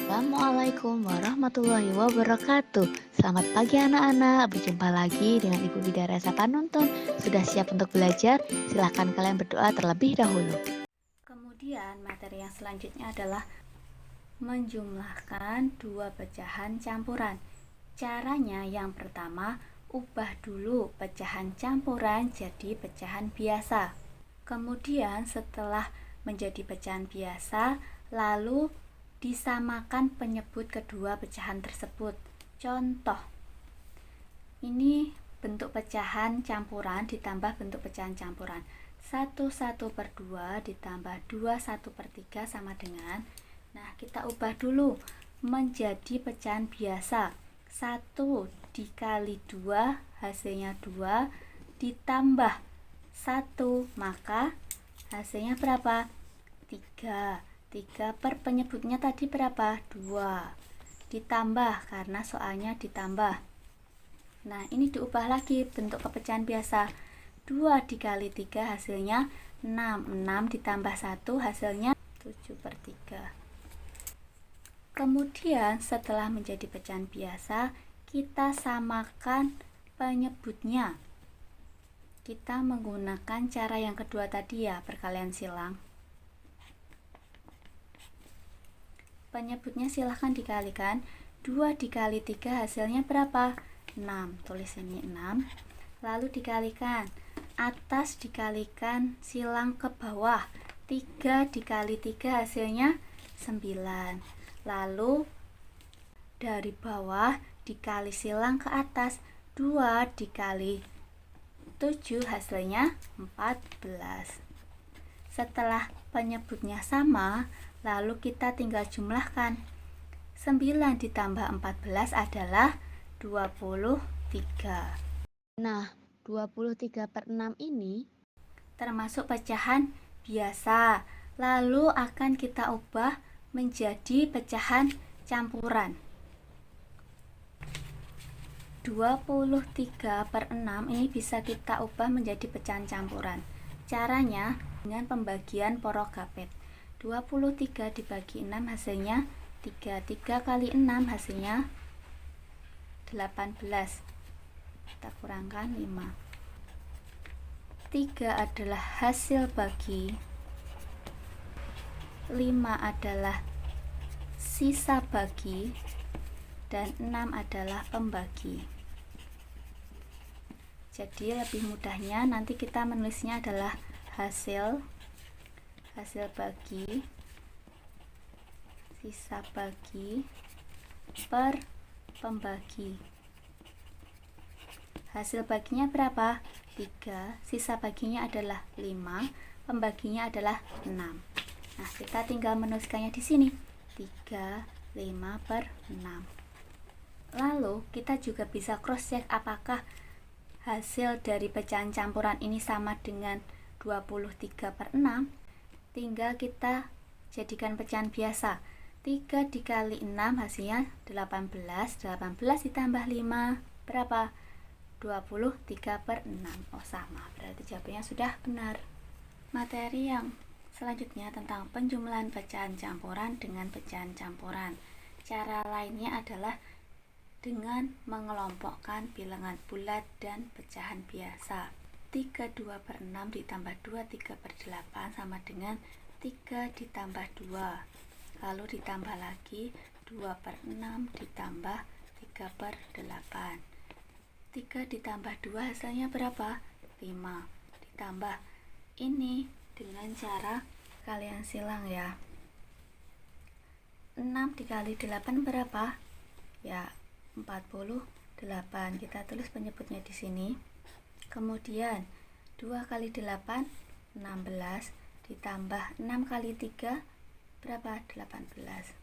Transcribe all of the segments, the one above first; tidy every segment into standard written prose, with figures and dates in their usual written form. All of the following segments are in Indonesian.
Assalamualaikum warahmatullahi wabarakatuh. Selamat pagi anak-anak, berjumpa lagi dengan Ibu Widarasa Panuntun. Sudah siap untuk belajar? Silahkan kalian berdoa terlebih dahulu. Kemudian materi yang selanjutnya adalah menjumlahkan dua pecahan campuran. Caranya yang pertama, ubah dulu pecahan campuran jadi pecahan biasa. Kemudian setelah menjadi pecahan biasa, lalu disamakan penyebut kedua pecahan tersebut. Contoh, ini bentuk pecahan campuran ditambah bentuk pecahan campuran. 1/1/2 ditambah 2/1/3 sama dengan, nah kita ubah dulu menjadi pecahan biasa. 1 dikali 2 hasilnya 2 ditambah 1, maka hasilnya berapa? 3. 3 per penyebutnya tadi berapa? 2. Ditambah karena soalnya ditambah. Nah, ini diubah lagi bentuk pecahan biasa. 2 dikali 3 hasilnya 6. 6 ditambah 1 hasilnya 7/3. Kemudian setelah menjadi pecahan biasa, kita samakan penyebutnya. Kita menggunakan cara yang kedua tadi ya, perkalian silang. Penyebutnya silahkan dikalikan. 2 dikali 3 hasilnya berapa? 6. Tulis ini 6. Lalu dikalikan. Atas dikalikan silang ke bawah. 3 dikali 3 hasilnya 9. Lalu dari bawah dikali silang ke atas. 2 dikali 7 hasilnya 14. Setelah penyebutnya sama, lalu kita tinggal jumlahkan. 9 ditambah 14 adalah 23. Nah, 23/6 ini Termasuk pecahan biasa. Lalu akan kita ubah menjadi pecahan campuran. 23/6 ini bisa kita ubah menjadi pecahan campuran. Caranya dengan pembagian porogapet. 23 dibagi 6 hasilnya 3. 3 kali 6 hasilnya 18. Kita kurangkan 5. 3 adalah hasil bagi, 5 adalah sisa bagi, dan 6 adalah pembagi. Jadi lebih mudahnya nanti kita menulisnya adalah hasil bagi, sisa bagi, per pembagi. Hasil baginya berapa? 3, sisa baginya adalah 5, pembaginya adalah 6. Nah, kita tinggal menuliskannya di sini. 3, 5/6. Lalu kita juga bisa cross check apakah hasil dari pecahan campuran ini sama dengan 23/6. Tinggal kita jadikan pecahan biasa. 3 dikali 6 hasilnya 18. 18 ditambah 5 berapa? 23/6. Oh sama, berarti jawabannya sudah benar. Materi yang selanjutnya tentang penjumlahan pecahan campuran dengan pecahan campuran. Cara lainnya adalah dengan mengelompokkan bilangan bulat dan pecahan biasa. 32/6 ditambah 23/8 sama dengan 3 ditambah 2. Lalu ditambah lagi 2/6 ditambah 3/8. 3 ditambah 2 hasilnya berapa? 5. Ditambah ini dengan cara kalian silang ya. 6 dikali 8 berapa? Ya, 48. Kita tulis penyebutnya di sini. Kemudian 2 kali 8 16 ditambah 6 kali 3 berapa? 18.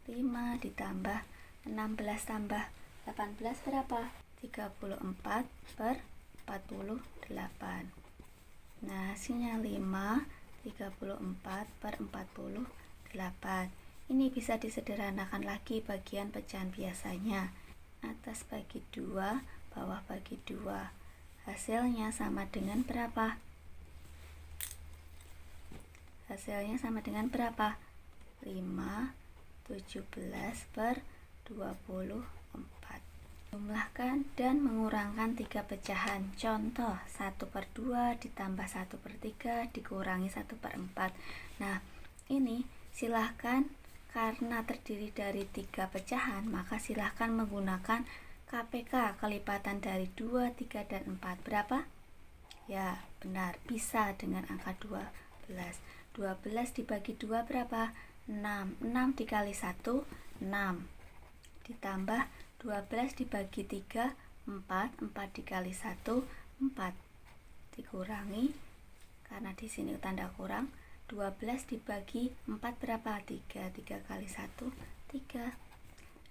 5 ditambah 16 tambah 18 berapa? 34/48. Nah, hasilnya 5. 34/48. Ini bisa disederhanakan lagi bagian pecahan biasanya. Atas bagi 2, bawah bagi 2. Hasilnya sama dengan berapa? Hasilnya sama dengan berapa? 5 17 per 24. Jumlahkan dan mengurangkan 3 pecahan. Contoh 1 per 2 ditambah 1 per 3 dikurangi 1 per 4. Nah, ini silahkan karena terdiri dari 3 pecahan, maka silahkan menggunakan KPK, kelipatan dari 2, 3, dan 4. Berapa? Ya, benar, bisa dengan angka 12. 12 dibagi 2 berapa? 6. 6 dikali 1, 6. Ditambah 12 dibagi 3, 4. 4 dikali 1, 4. Dikurangi, karena di sini tanda kurang, 12 dibagi 4 berapa? 3. 3 kali 1, 3.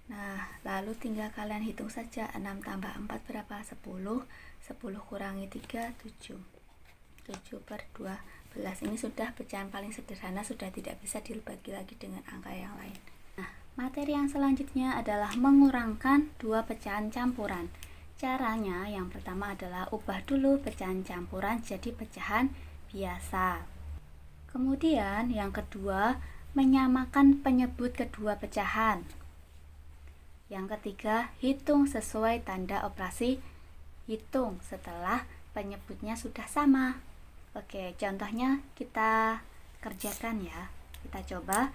Nah, lalu tinggal kalian hitung saja. 6 tambah 4 berapa? 10. 10 kurangi 3, 7. 7 per 12. Ini sudah pecahan paling sederhana, sudah tidak bisa dibagi lagi dengan angka yang lain. Nah, materi yang selanjutnya adalah mengurangkan 2 pecahan campuran. Caranya yang pertama adalah ubah dulu pecahan campuran jadi pecahan biasa. Kemudian yang kedua, menyamakan penyebut kedua pecahan. Yang ketiga, hitung sesuai tanda operasi hitung setelah penyebutnya sudah sama. Oke, contohnya kita kerjakan ya. Kita coba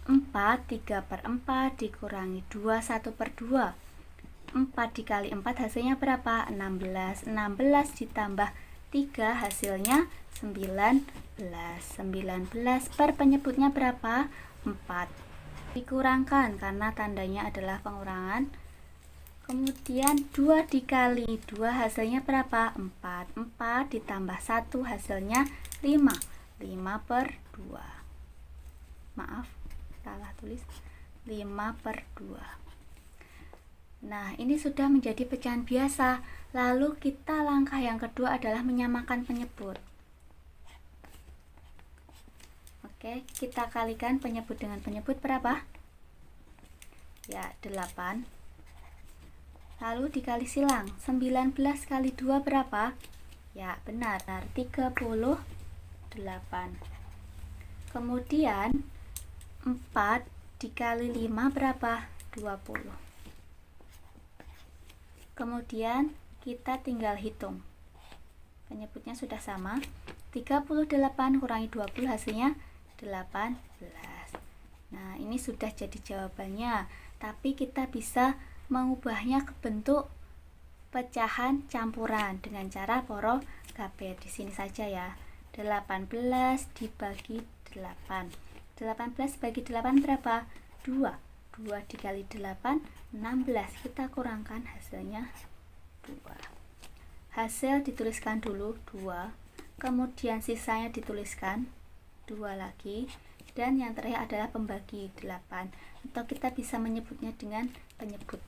4, 3 per 4 dikurangi 2, 1 per 2. 4 dikali 4 hasilnya berapa? 16. 16 ditambah 3 hasilnya 19. 19 per penyebutnya berapa? 4. Dikurangkan karena tandanya adalah pengurangan. Kemudian 2 dikali 2 hasilnya berapa? 4. 4 ditambah 1 hasilnya 5. 5 per 2. Maaf, salah tulis. 5 per 2. Nah, ini sudah menjadi pecahan biasa. Lalu kita langkah yang kedua adalah menyamakan penyebut. Oke, kita kalikan penyebut dengan penyebut berapa? Ya, 8. Lalu dikali silang. 19 kali 2 berapa? Ya, benar, 38. Kemudian 4 dikali 5 berapa? 20. Kemudian kita tinggal hitung. Penyebutnya sudah sama. 38 kurangi 20 hasilnya 18. Nah, ini sudah jadi jawabannya. Tapi kita bisa mengubahnya ke bentuk pecahan campuran dengan cara poro gabet. Di sini saja ya. 18 dibagi 8. 18 bagi 8 berapa? 2. 2 dikali 8, 16. Kita kurangkan hasilnya 2. Hasil dituliskan dulu 2. Kemudian sisanya dituliskan 2 lagi. Dan yang terakhir adalah pembagi 8. Atau kita bisa menyebutnya dengan penyebut.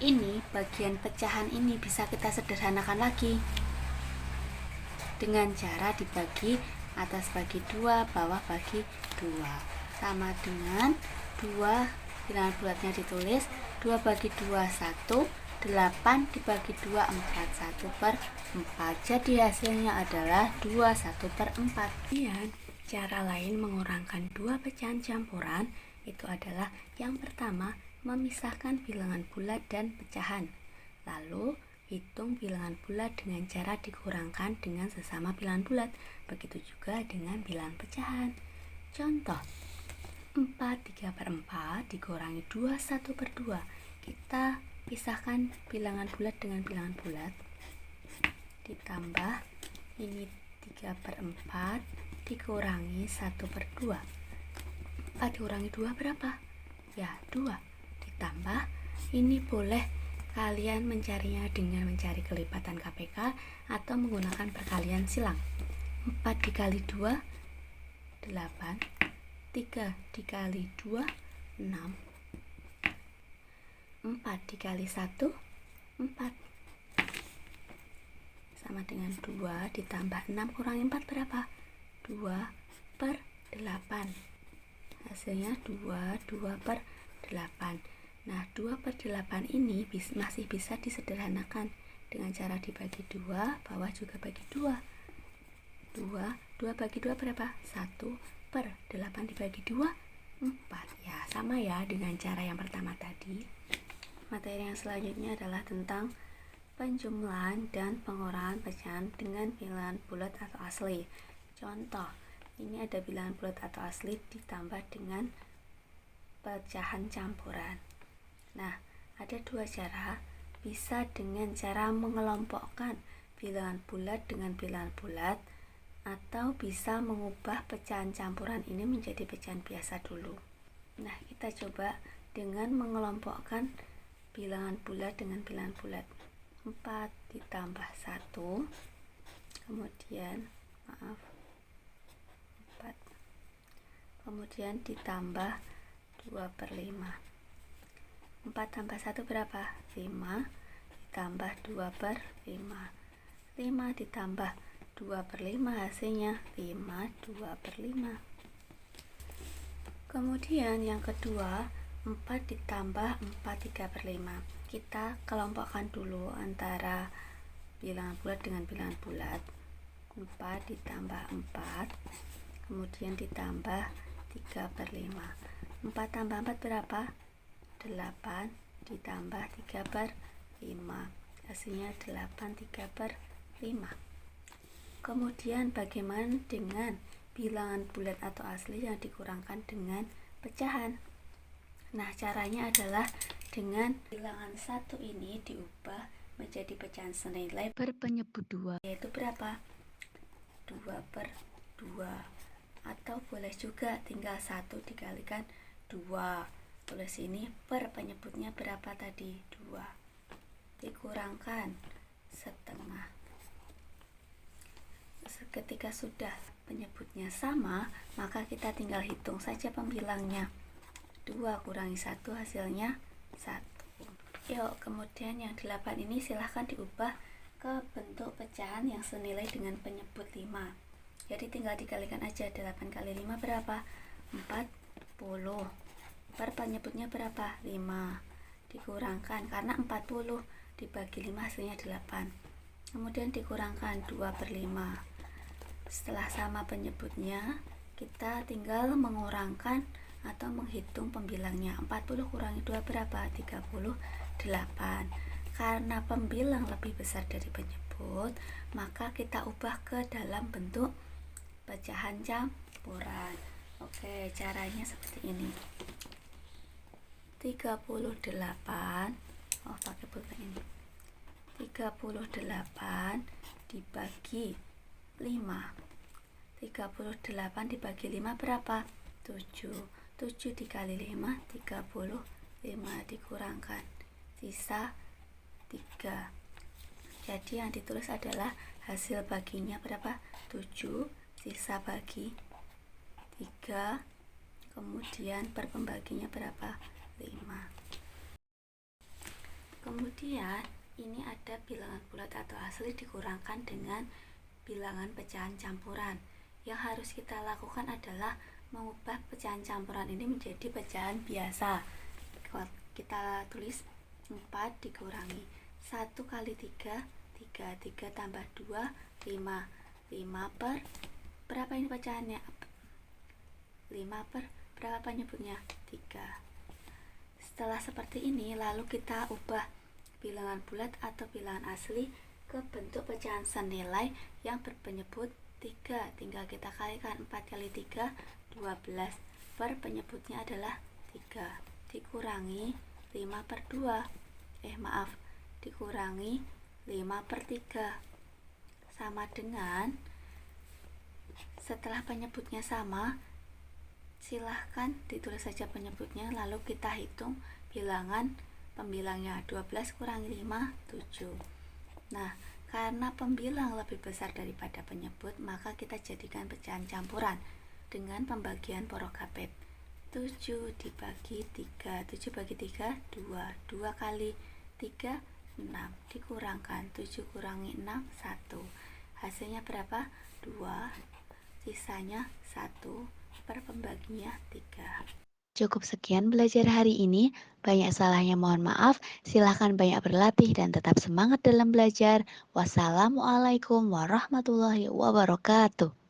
Ini bagian pecahan ini bisa kita sederhanakan lagi dengan cara dibagi atas bagi 2, bawah bagi 2. Sama dengan 2 bilangan bulatnya ditulis 2 bagi 2, 1. 8 dibagi 2, 4. 1 per 4. Jadi hasilnya adalah 2, 1 per 4. Kemudian cara lain mengurangkan 2 pecahan campuran itu adalah yang pertama, memisahkan bilangan bulat dan pecahan. Lalu hitung bilangan bulat dengan cara dikurangkan dengan sesama bilangan bulat. Begitu juga dengan bilangan pecahan. Contoh 4, 3 per 4 dikurangi 2, 1 per 2. Kita pisahkan bilangan bulat dengan bilangan bulat. Ditambah ini 3 per 4 dikurangi 1 per 2. 4 dikurangi 2 berapa? Ya, 2. Ditambah ini boleh kalian mencarinya dengan mencari kelipatan KPK atau menggunakan perkalian silang. 4 dikali 2, 8. 3 dikali 2, 6. 4 dikali 1, 4. Sama dengan 2 ditambah 6 kurangi 4 berapa? 2 per 8. Hasilnya 2 per 8. Nah, 2 per 8 ini masih bisa disederhanakan dengan cara dibagi 2, bawah juga bagi 2. 2 bagi 2 berapa? 1 per 8 dibagi 2, 4. Ya, sama ya dengan cara yang pertama tadi. Materi yang selanjutnya adalah tentang penjumlahan dan pengurangan pecahan dengan bilangan bulat atau asli. Contoh, ini ada bilangan bulat atau asli ditambah dengan pecahan campuran. Nah, ada dua cara. Bisa dengan cara mengelompokkan bilangan bulat dengan bilangan bulat, atau bisa mengubah pecahan campuran ini menjadi pecahan biasa dulu. Nah, kita coba dengan mengelompokkan bilangan bulat dengan bilangan bulat. 4 ditambah 1, kemudian 4, kemudian ditambah 2/5. 4 tambah 1 berapa? 5 ditambah 2/5. 5 ditambah 2/5 hasilnya 5, 2/5. Kemudian yang kedua, 4 ditambah 4, 3/5. Kita kelompokkan dulu antara bilangan bulat dengan bilangan bulat. 4 ditambah 4, kemudian ditambah 3/5. 4 tambah 4 berapa? 8 ditambah 3/5. Hasilnya 8, 3/5. Kemudian bagaimana dengan bilangan bulat atau asli yang dikurangkan dengan pecahan? Nah, caranya adalah dengan bilangan 1 ini diubah menjadi pecahan senilai Berpenyebut 2. yaitu berapa? 2/2. Atau boleh juga tinggal 1 dikalikan 2. Tulis ini per penyebutnya berapa tadi? 2. Dikurangkan setengah. Ketika sudah penyebutnya sama, maka kita tinggal hitung saja pembilangnya. 2 kurangi 1 hasilnya 1. Yuk, kemudian yang 8 ini silahkan diubah ke bentuk pecahan yang senilai dengan penyebut 5. Jadi tinggal dikalikan aja. 8 kali 5 berapa? 40. Per penyebutnya berapa? 5. Dikurangkan, karena 40 dibagi 5 hasilnya 8. Kemudian dikurangkan 2/5. Setelah sama penyebutnya, kita tinggal mengurangkan atau menghitung pembilangnya. 40 kurangi 2 berapa? 38. Karena pembilang lebih besar dari penyebut, maka kita ubah ke dalam bentuk pecahan campuran. Oke, caranya seperti ini. 38, pakai pulpen ini. 38 dibagi 5. 38 dibagi 5 berapa? 7. 7 dikali 5, 35. Dikurangkan, sisa 3. Jadi yang ditulis adalah hasil baginya berapa? 7, sisa bagi 3, kemudian per pembaginya berapa? 5. Kemudian ini ada bilangan bulat atau asli dikurangkan dengan bilangan pecahan campuran. Yang harus kita lakukan adalah mengubah pecahan campuran ini menjadi pecahan biasa. Kita tulis 4 dikurangi 1 kali 3, 3. 3 tambah 2, 5. 5 per berapa ini pecahannya? 5 per berapa penyebutnya? 3. Setelah seperti ini, lalu kita ubah bilangan bulat atau bilangan asli ke bentuk pecahan senilai yang berpenyebut 3. Tinggal kita kalikan. 4 kali 3, 12. Per penyebutnya adalah 3. Dikurangi 5/2. Dikurangi 5/3. Sama dengan, setelah penyebutnya sama, silahkan ditulis saja penyebutnya, lalu kita hitung bilangan pembilangnya. 12 kurangi 5, 7. Nah, karena pembilang lebih besar daripada penyebut, maka kita jadikan pecahan campuran dengan pembagian porokapet. 7 dibagi 3. 7 bagi 3, 2. 2 kali 3, 6. Dikurangkan 7 kurangi 6, 1. Hasilnya berapa? 2. Sisanya 1. Per pembaginya 3. Cukup sekian belajar hari ini. Banyak salahnya mohon maaf. Silahkan banyak berlatih dan tetap semangat dalam belajar. Wassalamualaikum warahmatullahi wabarakatuh.